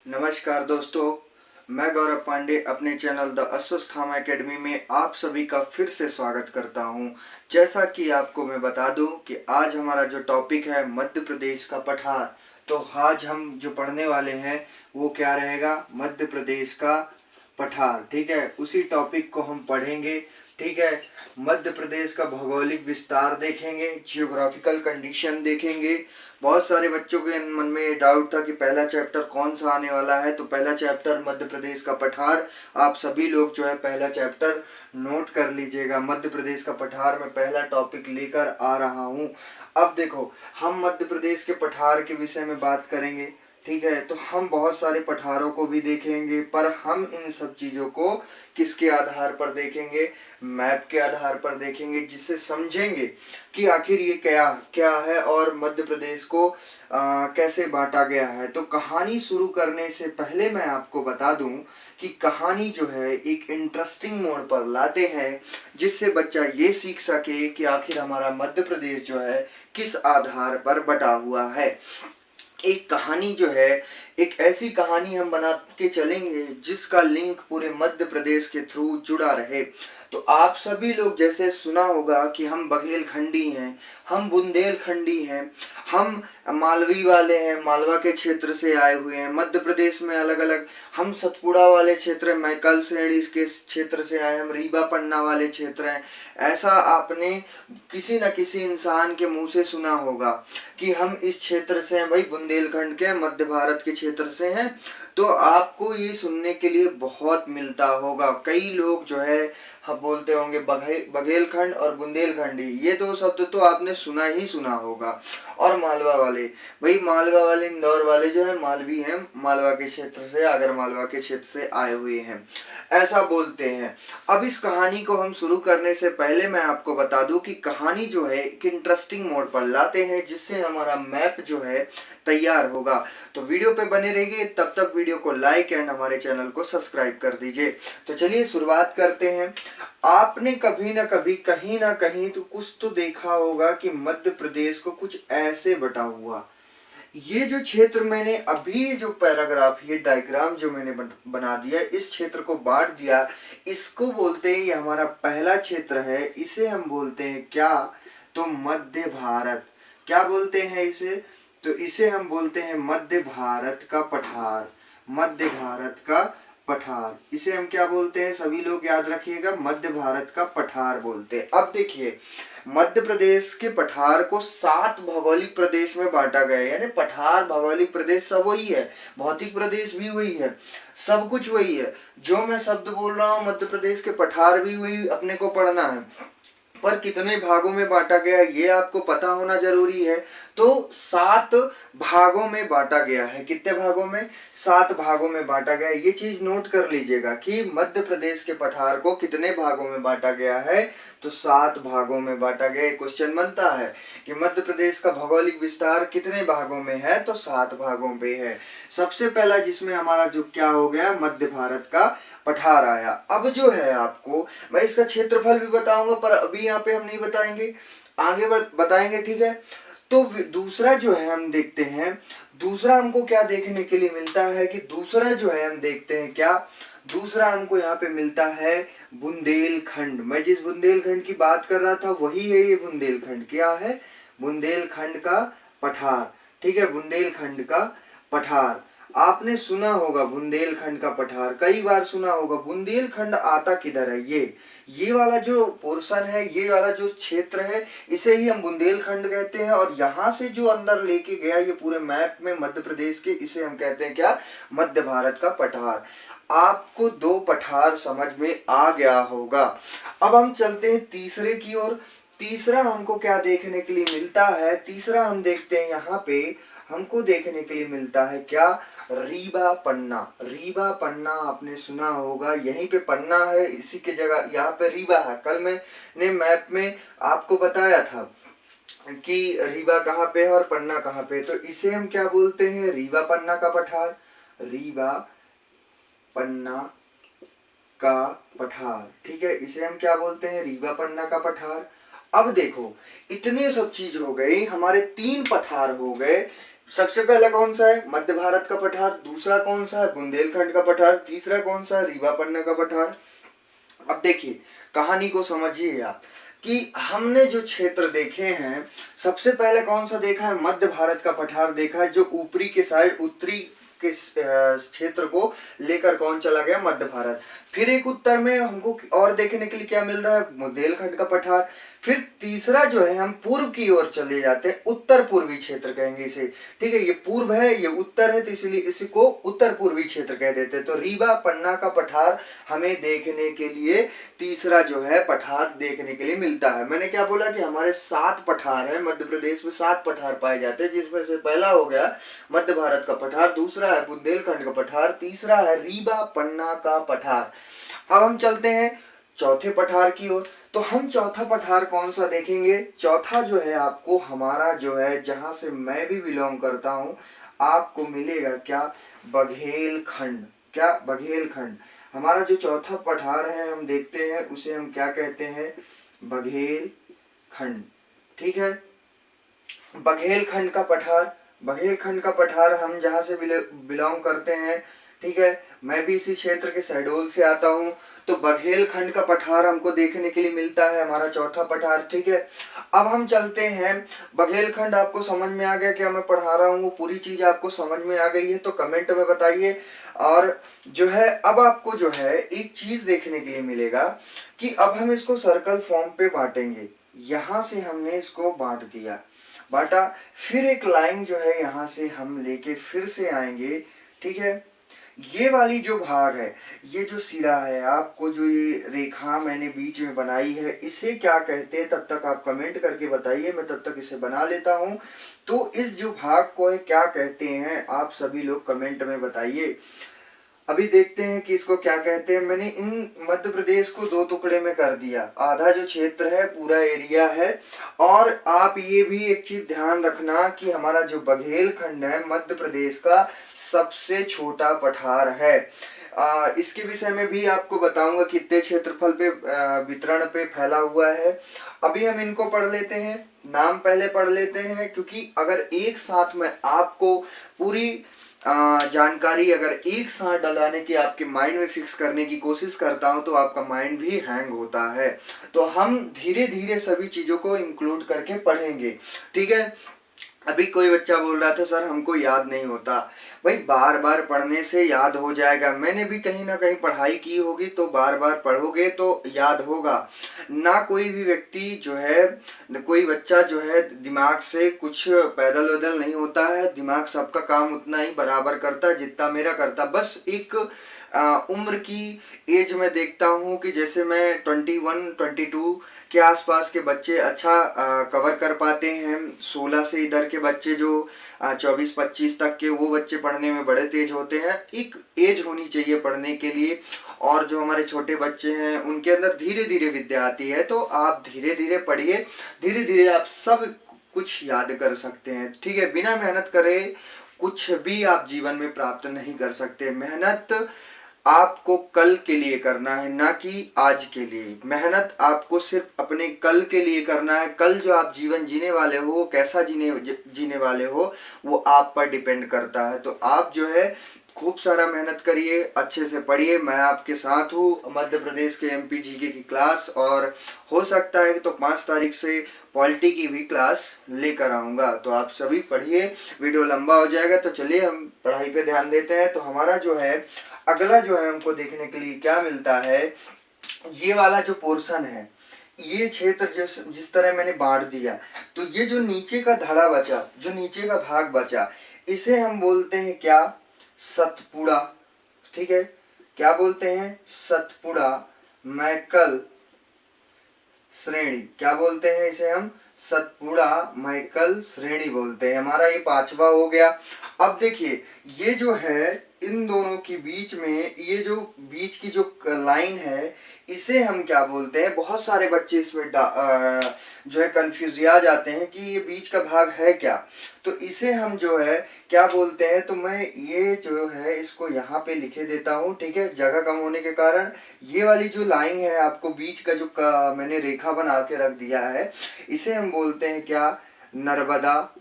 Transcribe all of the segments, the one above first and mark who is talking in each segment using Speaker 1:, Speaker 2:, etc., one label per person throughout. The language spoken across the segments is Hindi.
Speaker 1: नमस्कार दोस्तों, मैं गौरव पांडे अपने चैनल द अश्वस्थामा एकेडमी में आप सभी का फिर से स्वागत करता हूं। जैसा कि आपको मैं बता दूं कि आज हमारा जो टॉपिक है मध्य प्रदेश का पठार, तो आज हम जो पढ़ने वाले हैं वो क्या रहेगा, मध्य प्रदेश का पठार। ठीक है, उसी टॉपिक को हम पढ़ेंगे। ठीक है, मध्य प्रदेश का भौगोलिक विस्तार देखेंगे, जियोग्राफिकल कंडीशन देखेंगे। बहुत सारे बच्चों के मन में ये डाउट था कि पहला चैप्टर कौन सा आने वाला है, तो पहला चैप्टर मध्य प्रदेश का पठार। आप सभी लोग जो है पहला चैप्टर नोट कर लीजिएगा। मध्य प्रदेश का पठार में पहला टॉपिक लेकर आ रहा हूँ। अब देखो, हम मध्य प्रदेश के पठार के विषय में बात करेंगे। ठीक है, तो हम बहुत सारे पठारों को भी देखेंगे, पर हम इन सब चीजों को किसके आधार पर देखेंगे, मैप के आधार पर देखेंगे, जिससे समझेंगे कि आखिर ये क्या क्या है और मध्य प्रदेश को कैसे बांटा गया है। तो कहानी शुरू करने से पहले मैं आपको बता दूं कि कहानी जो है एक इंटरेस्टिंग मोड पर लाते हैं, जिससे बच्चा ये सीख सके कि आखिर हमारा मध्य प्रदेश जो है किस आधार पर बटा हुआ है। एक कहानी जो है, एक ऐसी कहानी हम बना के चलेंगे जिसका लिंक पूरे मध्य प्रदेश के थ्रू जुड़ा रहे। तो आप सभी लोग जैसे सुना होगा कि हम बघेलखंडी हैं, हम बुंदेलखंडी हैं, हम मालवी वाले हैं, मालवा के क्षेत्र से आए हुए हैं। मध्य प्रदेश में अलग अलग, हम सतपुड़ा वाले क्षेत्र, मैकल श्रेणी के क्षेत्र से आए, हम रीवा पन्ना वाले क्षेत्र हैं। ऐसा आपने किसी न किसी इंसान के मुंह से सुना होगा कि हम इस क्षेत्र से हैं, भाई बुंदेलखंड के, मध्य भारत के क्षेत्र से हैं। तो आपको ये सुनने के लिए बहुत मिलता होगा। कई लोग जो है हम बोलते होंगे बघेलखंड और बुंदेलखंडी, ये दो शब्द तो आपने सुना ही सुना होगा। और मालवा वाले, भाई मालवा वाले, इंदौर वाले जो है मालवी हैं, मालवा के क्षेत्र से, आगर मालवा के क्षेत्र से आए हुए हैं, ऐसा बोलते हैं। अब इस कहानी को हम शुरू करने से पहले मैं आपको बता दूं कि कहानी जो है एक इंटरेस्टिंग मोड पर लाते हैं, जिससे हमारा मैप जो है तैयार होगा। तो वीडियो पे बने रहिए, तब तक वीडियो को लाइक एंड हमारे चैनल को सब्सक्राइब कर दीजिए। तो चलिए शुरुआत करते हैं। आपने कभी ना कभी कहीं ना कहीं तो कुछ तो देखा होगा कि मध्य प्रदेश को कुछ ऐसे बटा हुआ। ये जो क्षेत्र मैंने अभी जो पैराग्राफ, ये डायग्राम जो मैंने बना दिया, इस क्षेत्र को बांट दिया, इसको बोलते हैं, ये हमारा पहला क्षेत्र है। इसे हम बोलते हैं क्या, तो मध्य भारत। क्या बोलते हैं इसे, तो इसे हम बोलते हैं मध्य भारत का पठार। मध्य भारत का पठार, इसे हम क्या बोलते हैं, सभी लोग याद रखिएगा, मध्य भारत का पठार बोलते हैं। अब देखिए, मध्य प्रदेश के पठार को 7 भौगोलिक प्रदेश में बांटा गया है। यानी पठार, भौगोलिक प्रदेश सब वही है, भौतिक प्रदेश भी वही है, सब कुछ वही है। जो मैं शब्द बोल रहा हूँ मध्य प्रदेश के पठार भी वही अपने को पढ़ना है, पर कितने भागों में बांटा गया है ये आपको पता होना जरूरी है। तो 7 भागों में बांटा गया है। कितने भागों में, 7 भागों में बांटा गया है। ये चीज नोट कर लीजिएगा कि मध्य प्रदेश के पठार को कितने भागों में बांटा गया है, तो 7 भागों में बांटा गया। क्वेश्चन बनता है कि मध्य प्रदेश का भौगोलिक विस्तार कितने भागों में है, तो 7 भागों पे है। सबसे पहला जिसमें हमारा जो क्या हो गया, मध्य भारत का पठार आया। अब जो है आपको मैं इसका क्षेत्रफल भी बताऊंगा, पर अभी यहाँ पे हम नहीं बताएंगे, आगे बताएंगे। ठीक है, तो दूसरा जो है हम देखते हैं, दूसरा हमको क्या देखने के लिए मिलता है कि दूसरा जो है हम देखते हैं क्या, दूसरा हमको यहाँ पे मिलता है बुंदेलखंड। मैं जिस बुंदेलखंड की बात कर रहा था वही है ये बुंदेलखंड। क्या है, बुंदेलखंड का पठार। ठीक है, बुंदेलखंड का पठार आपने सुना होगा, बुंदेलखंड का पठार कई बार सुना होगा। बुंदेलखंड आता किधर है, ये वाला जो पोर्शन है, ये वाला जो क्षेत्र है, इसे ही हम बुंदेलखंड कहते हैं। और यहाँ से जो अंदर लेके गया ये पूरे मैप में मध्य प्रदेश के, इसे हम कहते हैं क्या, मध्य भारत का पठार। आपको 2 पठार समझ में आ गया होगा। अब हम चलते हैं तीसरे की ओर। तीसरा हमको क्या देखने के लिए मिलता है, तीसरा हम देखते हैं यहाँ पे हमको देखने के लिए मिलता है क्या, रीवा पन्ना। रीवा पन्ना आपने सुना होगा, यहीं पे पन्ना है, इसी के जगह यहाँ पे रीवा है। कल मैंने मैप में आपको बताया था कि रीवा कहाँ पे है और पन्ना कहाँ पे, तो इसे हम क्या बोलते हैं, रीवा पन्ना का पठार। रीवा पन्ना का पठार, ठीक है, इसे हम क्या बोलते हैं, रीवा पन्ना का पठार। अब देखो, इतने सब चीज हो गई, हमारे 3 पठार हो गए, सबसे पहला कौन सा है? मध्य भारत का पठार। दूसरा कौन सा है? बुंदेलखंड का पठार। तीसरा कौन सा है? रीवा पन्ना का पठार। अब देखिए, कहानी को समझिए आप कि हमने जो क्षेत्र देखे हैं, सबसे पहले कौन सा देखा है? मध्य भारत का पठार देखा है, जो ऊपरी के साइड उत्तरी के क्षेत्र को लेकर कौन चला गया? मध्य भारत। फिर एक उत्तर में हमको और देखने के लिए क्या मिल रहा है? बुंदेलखंड का पठार। फिर तीसरा जो है, हम पूर्व की ओर चले जाते हैं, उत्तर पूर्वी क्षेत्र कहेंगे इसे। ठीक है, ये पूर्व है, ये उत्तर है, तो इसलिए इसको उत्तर पूर्वी क्षेत्र कह देते हैं। तो रीवा पन्ना का पठार हमें देखने के लिए, तीसरा जो है पठार देखने के लिए मिलता है। मैंने क्या बोला कि हमारे 7 पठार है, मध्य प्रदेश में 7 पठार पाए जाते हैं, जिसमें से पहला हो गया मध्य भारत का पठार, दूसरा है बुंदेलखंड का पठार, तीसरा है रीवा पन्ना का पठार। अब हम चलते हैं चौथे पठार की ओर। तो हम चौथा पठार कौन सा देखेंगे? चौथा जो है आपको हमारा जो है, जहां से मैं भी बिलोंग करता हूं, आपको मिलेगा क्या? बघेलखंड। क्या? बघेलखंड। हमारा जो चौथा पठार है, हम देखते हैं उसे हम क्या कहते हैं? बघेलखंड। ठीक है, बघेलखंड का पठार। बघेलखंड का पठार हम जहां से बिलोंग करते हैं, ठीक है, मैं भी इसी क्षेत्र के शहडोल से आता हूं, तो बघेलखंड का पठार हमको देखने के लिए मिलता है, हमारा चौथा पठार। ठीक है, अब हम चलते हैं, बघेलखंड आपको समझ में आ गया क्या मैं पढ़ा रहा हूँ? वो पूरी चीज आपको समझ में आ गई है तो कमेंट में बताइए। और जो है, अब आपको जो है एक चीज देखने के लिए मिलेगा कि अब हम इसको सर्कल फॉर्म पे बांटेंगे। यहां से हमने इसको बांट दिया, बांटा, फिर एक लाइन जो है यहाँ से हम लेके फिर से आएंगे। ठीक है, ये वाली जो भाग है, ये जो सिरा है, आपको जो ये रेखा मैंने बीच में बनाई है, इसे क्या कहते हैं? तब तक आप कमेंट करके बताइए, मैं तब तक इसे बना लेता हूं। तो इस जो भाग को है क्या कहते हैं? आप सभी लोग कमेंट में बताइए। अभी देखते हैं कि इसको क्या कहते हैं। मैंने इन मध्य प्रदेश को 2 टुकड़े में कर दिया, आधा जो क्षेत्र है पूरा एरिया है। और आप ये भी एक चीज ध्यान रखना कि हमारा जो बघेलखंड है, मध्य प्रदेश का सबसे छोटा पठार है। इसके विषय में भी आपको बताऊंगा कितने क्षेत्रफल पे वितरण पे फैला हुआ है। अभी हम इनको पढ़ लेते हैं, नाम पहले पढ़ लेते हैं, क्योंकि अगर एक साथ में आपको पूरी जानकारी अगर एक साथ डलाने की, आपके माइंड में फिक्स करने की कोशिश करता हूं, तो आपका माइंड भी हैंग होता है। तो हम धीरे धीरे सभी चीजों को इंक्लूड करके पढ़ेंगे। ठीक है, अभी कोई बच्चा बोल रहा था सर हमको याद नहीं होता। भाई बार बार पढ़ने से याद हो जाएगा। मैंने भी कहीं ना कहीं पढ़ाई की होगी, तो बार बार पढ़ोगे तो याद होगा ना। कोई भी व्यक्ति जो है, कोई बच्चा जो है, दिमाग से कुछ पैदल वैदल नहीं होता है। दिमाग सबका काम उतना ही बराबर करता है जितना मेरा करता। बस एक उम्र की एज में देखता हूँ कि जैसे मैं 21 22 के आसपास के बच्चे अच्छा कवर कर पाते हैं। 16 से इधर के बच्चे जो 24-25 तक के, वो बच्चे पढ़ने में बड़े तेज होते हैं। एक एज होनी चाहिए पढ़ने के लिए। और जो हमारे छोटे बच्चे हैं, उनके अंदर धीरे धीरे विद्या आती है। तो आप धीरे धीरे पढ़िए, धीरे धीरे आप सब कुछ याद कर सकते हैं। ठीक है, बिना मेहनत करे कुछ भी आप जीवन में प्राप्त नहीं कर सकते। मेहनत आपको कल के लिए करना है, ना कि आज के लिए। मेहनत आपको सिर्फ अपने कल के लिए करना है। कल जो आप जीवन जीने वाले हो, कैसा जीने वाले हो, वो आप पर डिपेंड करता है। तो आप जो है खूब सारा मेहनत करिए, अच्छे से पढ़िए। मैं आपके साथ हूँ। मध्य प्रदेश के एमपी जीके की क्लास, और हो सकता है तो 5 तारीख से पॉलिटी की भी क्लास लेकर आऊंगा। तो आप सभी पढ़िए। वीडियो लंबा हो जाएगा, तो चलिए हम पढ़ाई पे ध्यान देते हैं। तो हमारा जो है अगला जो है, हमको देखने के लिए क्या मिलता है? ये वाला जो पोर्शन है, ये क्षेत्र जिस तरह मैंने बांट दिया, तो ये जो नीचे का धड़ा बचा, जो नीचे का भाग बचा, इसे हम बोलते हैं क्या? सतपुड़ा। ठीक है, क्या बोलते हैं? सतपुड़ा मैकल श्रेणी। क्या बोलते हैं इसे हम? सतपुड़ा मैकल श्रेणी बोलते हैं। हमारा ये 5वां हो गया। अब देखिए, ये जो है इन दोनों के बीच में, ये जो बीच की जो लाइन है, इसे हम क्या बोलते हैं? बहुत सारे बच्चे इसमें जो है कंफ्यूज आ जाते हैं कि ये बीच का भाग है क्या। तो इसे हम जो है क्या बोलते हैं? तो मैं ये जो है इसको यहाँ पे लिखे देता हूँ। ठीक है, जगह कम होने के कारण ये वाली जो लाइन है, आपको बीच का जो मैंने रेखा बना के रख दिया है, इसे हम बोलते हैं क्या? नर्मदा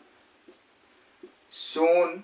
Speaker 1: सोन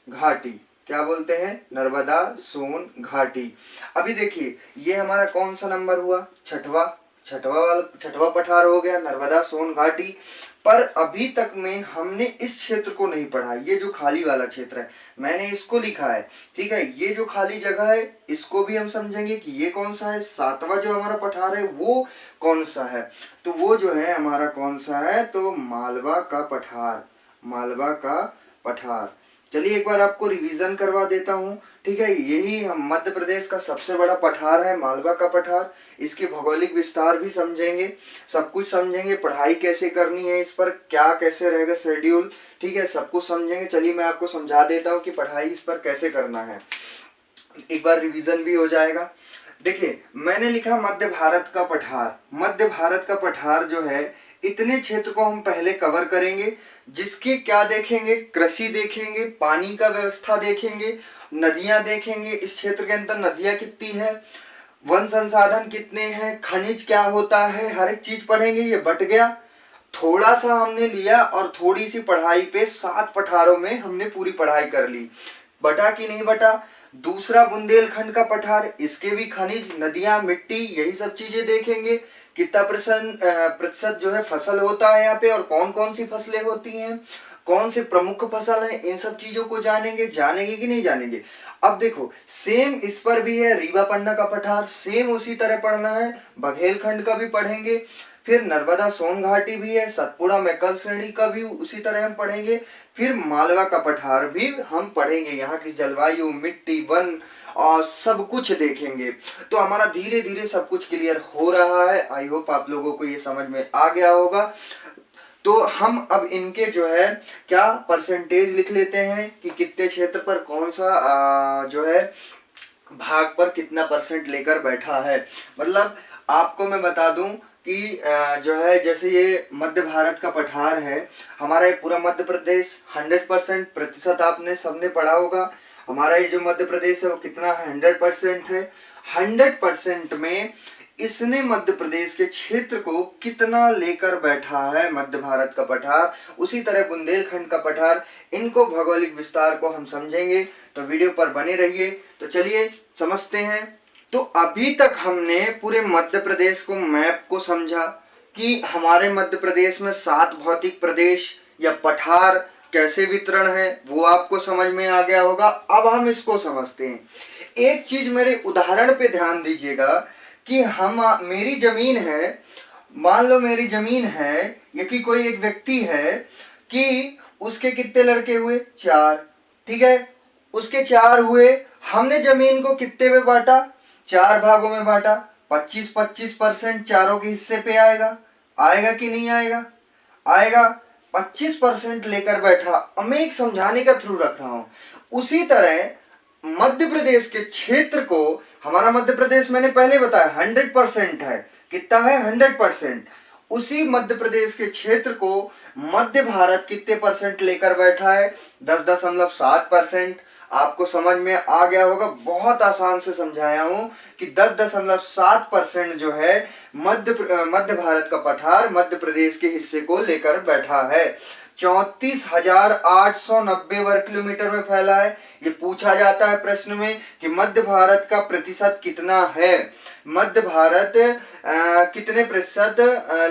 Speaker 1: घाटी, क्या बोलते हैं, नर्मदा सोन घाटी। अभी देखिए ये हमारा कौन सा नंबर हुआ, छठवा पठार हो गया नर्मदा सोन घाटी। पर अभी तक में हमने इस क्षेत्र को नहीं पढ़ा, ये जो खाली वाला क्षेत्र है मैंने इसको लिखा है, ठीक है। ये जो खाली जगह है इसको भी हम समझेंगे कि ये कौन सा है, सातवां जो हमारा पठार है वो कौन सा है। तो वो जो है हमारा कौन सा है, तो मालवा का पठार, मालवा का पठार। चलिए एक बार आपको रिवीजन करवा देता हूँ, ठीक है। यही हम मध्य प्रदेश का सबसे बड़ा पठार है मालवा का पठार। इसके भौगोलिक विस्तार भी समझेंगे, सब कुछ समझेंगे, पढ़ाई कैसे करनी है, इस पर क्या कैसे रहेगा शेड्यूल, ठीक है, सब कुछ समझेंगे। चलिए मैं आपको समझा देता हूँ कि पढ़ाई इस पर कैसे करना है, एक बार रिवीजन भी हो जाएगा। देखिए मैंने लिखा मध्य भारत का पठार। मध्य भारत का पठार जो है इतने क्षेत्र को हम पहले कवर करेंगे, जिसके क्या देखेंगे, कृषि देखेंगे, पानी का व्यवस्था देखेंगे, नदियां देखेंगे, इस क्षेत्र के अंदर नदियां कितनी है, वन संसाधन कितने हैं, खनिज क्या होता है, हर एक चीज पढ़ेंगे। ये बट गया, थोड़ा सा हमने लिया और थोड़ी सी पढ़ाई पे 7 पठारों में हमने पूरी पढ़ाई कर ली। बटा कि नहीं बटा। दूसरा बुंदेलखंड का पठार, इसके भी खनिज, नदियां, मिट्टी, यही सब चीजें देखेंगे। कितना प्रतिशत जो है फसल होता है यहाँ पे, और कौन कौन सी फसलें होती हैं, कौन से प्रमुख फसल हैं, इन सब चीजों को जानेंगे कि नहीं जानेंगे। अब देखो सेम इस पर भी है रीवा पन्ना का पठार, सेम उसी तरह पढ़ना है। बघेलखंड का भी पढ़ेंगे, फिर नर्मदा सोन घाटी भी है, सतपुड़ा मैकल श्रेणी का भी उसी तरह हम पढ़ेंगे, फिर मालवा का पठार भी हम पढ़ेंगे। यहाँ की जलवायु, मिट्टी, वन और सब कुछ देखेंगे। तो हमारा धीरे धीरे सब कुछ क्लियर हो रहा है। आई होप आप लोगों को ये समझ में आ गया होगा। तो हम अब इनके जो है क्या परसेंटेज लिख लेते हैं कि कितने क्षेत्र पर कौन सा जो है भाग पर कितना परसेंट लेकर बैठा है। मतलब आपको मैं बता दूं कि जो है जैसे ये मध्य भारत का पठार है, हमारा ये पूरा मध्य प्रदेश 100% प्रतिशत आपने सबने पढ़ा होगा। हमारा ये जो मध्य प्रदेश है वो कितना है, 100% है। 100% में इसने मध्य प्रदेश के क्षेत्र को कितना लेकर बैठा है मध्य भारत का पठार, उसी तरह बुंदेलखंड का पठार, इनको भौगोलिक विस्तार को हम समझेंगे। तो वीडियो पर बने रहिए। तो चलिए समझते हैं। तो अभी तक हमने पूरे मध्य प्रदेश को, मैप को समझा कि हमारे मध्य प्रदेश में 7 भौतिक प्रदेश या पठार कैसे वितरण है, वो आपको समझ में आ गया होगा। अब हम इसको समझते हैं। एक चीज मेरे उदाहरण पे ध्यान दीजिएगा कि मेरी जमीन है, मान लो मेरी जमीन है, या कि कोई एक व्यक्ति है कि उसके कितने लड़के हुए, 4, ठीक है, उसके 4 हुए। हमने जमीन को कितने में बांटा, 4 भागों में बांटा। 25-25% चारों के हिस्से पे आएगा कि नहीं आएगा, आएगा। 25% लेकर बैठा। अब मैं एक समझाने का थ्रू रख रहा हूं। उसी तरह मध्य प्रदेश के क्षेत्र को, हमारा मध्य प्रदेश मैंने पहले बताया 100% है। कितना है, 100%। उसी मध्य प्रदेश के क्षेत्र को मध्य भारत कितने परसेंट लेकर बैठा है, 10.7%। आपको समझ में आ गया होगा, बहुत आसान से समझाया हूं कि 10.7% जो है मध्य भारत का पठार मध्य प्रदेश के हिस्से को लेकर बैठा है। 34,890 वर्ग किलोमीटर में फैला है। ये पूछा जाता है प्रश्न में कि मध्य भारत का प्रतिशत कितना है, मध्य भारत कितने प्रतिशत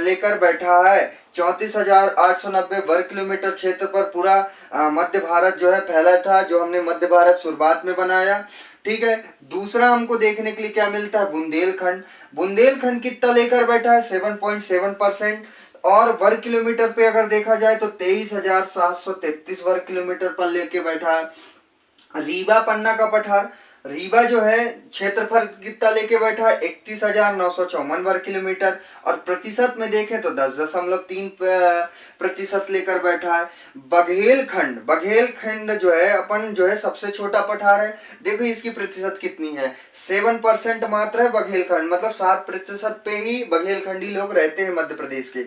Speaker 1: लेकर बैठा है। 34,890 वर्ग किलोमीटर क्षेत्र पर पूरा मध्य भारत जो है फैला था, जो हमने मध्य भारत शुरुआत में बनाया, ठीक है। दूसरा हमको देखने के लिए क्या मिलता है, बुंदेलखंड। बुंदेलखंड कितना लेकर बैठा है, 7.7%। और वर्ग किलोमीटर पे अगर देखा जाए तो 23,733 वर्ग किलोमीटर पर लेके बैठा है। रीवा पन्ना का पठार, रीवा जो है क्षेत्रफल कितना लेके बैठा है, 31,954 वर्ग किलोमीटर। और प्रतिशत में देखें तो 10.3% लेकर बैठा है। बघेलखंड जो है अपन जो है सबसे छोटा पठार है। देखो इसकी प्रतिशत कितनी है, 7% मात्र है बघेलखंड। मतलब 7% पे ही बघेलखंडी लोग रहते हैं मध्य प्रदेश के,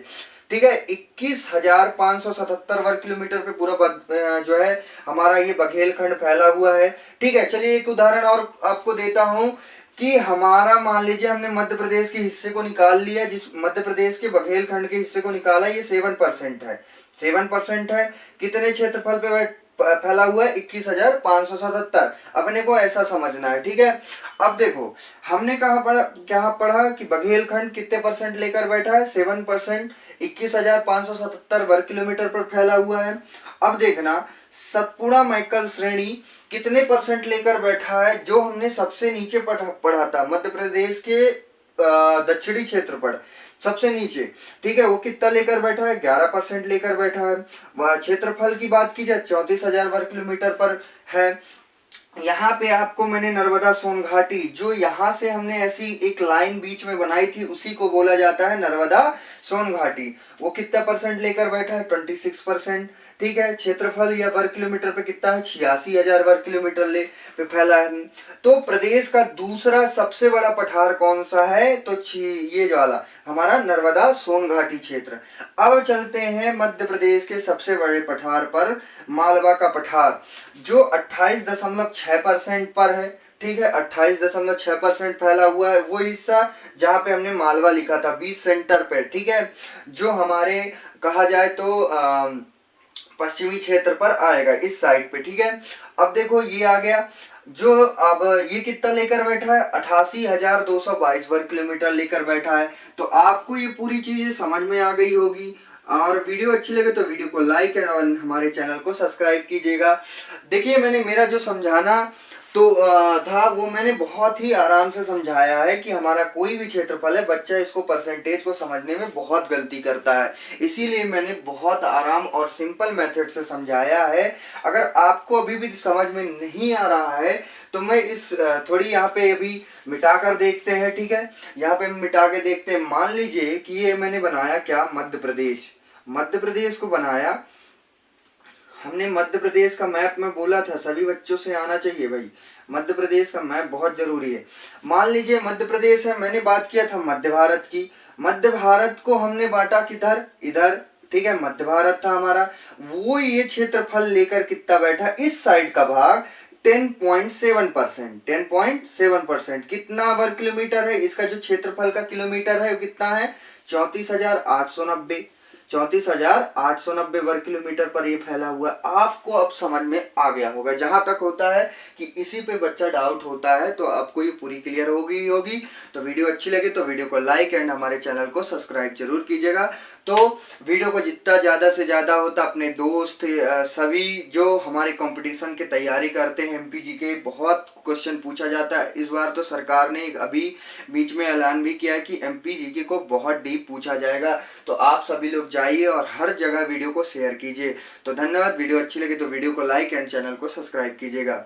Speaker 1: ठीक है। 21,577 वर्ग किलोमीटर पे पूरा जो है हमारा ये बघेलखंड फैला हुआ है, ठीक है। चलिए एक उदाहरण और आपको देता हूं कि हमारा मान लीजिए हमने मध्य प्रदेश के हिस्से को निकाल लिया, जिस मध्य प्रदेश के बघेलखंड के हिस्से को निकाला, ये 7% है, 7% है। कितने क्षेत्रफल पे फैला हुआ है? 21,577। अपने को ऐसा समझना है, ठीक है। अब देखो हमने क्या पढ़ा कि बघेलखंड कितने परसेंट लेकर बैठा है? 7%, 21,577 वर्ग किलोमीटर पर फैला हुआ है। अब देखना सतपुड़ा मैकल श्रेणी कितने परसेंट लेकर बैठा है? जो हमने सबसे नीचे पढ़ा था, मध्य प्रदेश के दक्षिणी क्षेत्रफल सबसे नीचे, ठीक है, वो कितना लेकर बैठा है? 11% लेकर बैठा है। वह क्षेत्रफल की बात की जाए 34,000 वर्ग किलोमीटर पर है। यहाँ पे आपको मैंने नर्मदा सोन घाटी, जो यहाँ से हमने ऐसी एक लाइन बीच में बनाई थी, उसी को बोला जाता है नर्मदा सोन घाटी। वो कितना परसेंट लेकर बैठा है? 26%, ठीक है। क्षेत्रफल या वर्ग किलोमीटर पे कितना है? 86,000 वर्ग किलोमीटर पे फैला है। तो प्रदेश का दूसरा सबसे बड़ा पठार कौन सा है? तो ये वाला हमारा नर्मदा सोन घाटी क्षेत्र। अब चलते हैं मध्य प्रदेश के सबसे बड़े पठार पर, मालवा का पठार, जो 28.6% पर है, ठीक है। 28.6% फैला हुआ है वो हिस्सा जहां पे हमने मालवा लिखा था 20 सेंटर पे, ठीक है, जो हमारे कहा जाए तो पश्चिमी क्षेत्र पर आएगा, इस साइड पे, ठीक है। अब देखो ये आ गया, जो अब ये कितना लेकर बैठा है? 88,222 वर्ग किलोमीटर लेकर बैठा है। तो आपको ये पूरी चीजें समझ में आ गई होगी, और वीडियो अच्छी लगे तो वीडियो को लाइक एंड हमारे चैनल को सब्सक्राइब कीजिएगा। देखिए मैंने मेरा जो समझाना तो था वो मैंने बहुत ही आराम से समझाया है कि हमारा कोई भी क्षेत्रफल है, बच्चा इसको परसेंटेज को समझने में बहुत गलती करता है, इसीलिए मैंने बहुत आराम और सिंपल मेथड से समझाया है। अगर आपको अभी भी समझ में नहीं आ रहा है तो मैं इस थोड़ी यहाँ पे अभी मिटा कर देखते हैं, ठीक है। यहाँ पे मिटा के देखते हैं। मान लीजिए कि ये मैंने बनाया क्या? मध्य प्रदेश। मध्य प्रदेश को बनाया हमने। मध्य प्रदेश का मैप में बोला था सभी बच्चों से आना चाहिए भाई, मध्य प्रदेश का मैप बहुत जरूरी है। मान लीजिए मध्य प्रदेश है, मैंने बात किया था मध्य भारत की। मध्य भारत को हमने बांटा किधर? इधर, ठीक है, मध्य भारत था हमारा। वो ये क्षेत्रफल लेकर कितना बैठा? इस साइड का भाग 10.7%, 10.7%। कितना वर्ग किलोमीटर है? इसका जो क्षेत्रफल का किलोमीटर है वो कितना है? 34,890, 34,890 वर्ग किलोमीटर पर ये फैला हुआ है। आपको अब समझ में आ गया होगा। जहां तक होता है कि इसी पे बच्चा डाउट होता है तो आपको ये पूरी क्लियर होगी। तो वीडियो अच्छी लगे तो वीडियो को लाइक एंड हमारे चैनल को सब्सक्राइब जरूर कीजिएगा। तो वीडियो को जितना ज्यादा से ज्यादा होता अपने दोस्त सभी जो हमारे कंपटीशन की तैयारी करते हैं, एमपीजी के बहुत क्वेश्चन पूछा जाता है। इस बार तो सरकार ने अभी बीच में ऐलान भी किया है कि एमपीजी को बहुत डीप पूछा जाएगा। तो आप सभी लोग जाइए और हर जगह वीडियो को शेयर कीजिए। तो धन्यवाद। वीडियो अच्छी लगी तो वीडियो को लाइक एंड चैनल को सब्सक्राइब कीजिएगा।